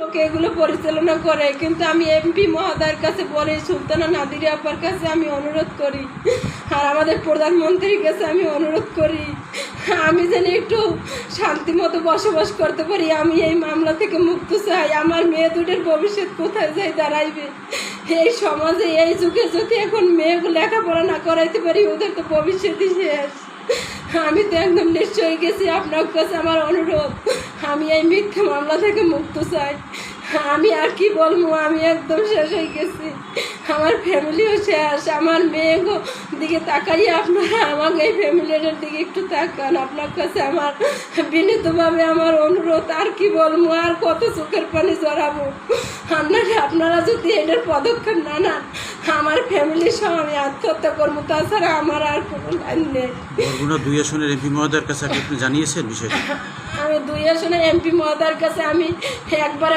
লোক এগুলো পরিচালনা করে, কিন্তু আমি এমপি মহোদয়ের কাছে বলি, সুলতানা নাদিরি আপার কাছে আমি অনুরোধ করি, আর আমাদের প্রধানমন্ত্রীর কাছে আমি অনুরোধ করি, আমি যেন একটু শান্তি মতো বসবাস করতে পারি। আমি এই মামলা থেকে মুক্ত চাই। আমার মেয়ে দুটোর ভবিষ্যৎ কোথায় যাই দাঁড়াইবে? এই সমাজে এই যুগে যদি এখন মেয়েগুলো লেখাপড়া না করাইতে পারি, ওদের তো ভবিষ্যৎই শেষ। আমি তো একদম নিশ্চয় হয়ে গেছি। আপনার কাছে আমার অনুরোধ, আমি এই মিথ্যা মামলা থেকে মুক্ত চাই। আমি আর কি বলবো, আমি একদম শেষ হয়ে গেছি। আমার ফ্যামিলিও শেষ। আমার মেয়েগো দিকে তাকাইয়ে আপনারা আমাকে এই ফ্যামিলিটার দিকে একটু তাকান। আপনার কাছে আমার বিনীতভাবে আমার অনুরোধ। আর কি বলবো, আর কত চোখের পানি জড়াবো? আপনারা যদি এটার পদক্ষেপ না নেন, আমার ফ্যামিলির সহ আমি আত্মহত্যা করবো। তাছাড়া আমার আর কোনো লাইন নেই। বরগুনা 2 আসনের এমপি মহোদয়ের কাছে আপনি জানিয়েছেন বিষয়টি? আমি 2 আসনের এমপি মহোদয়ের কাছে আমি একবার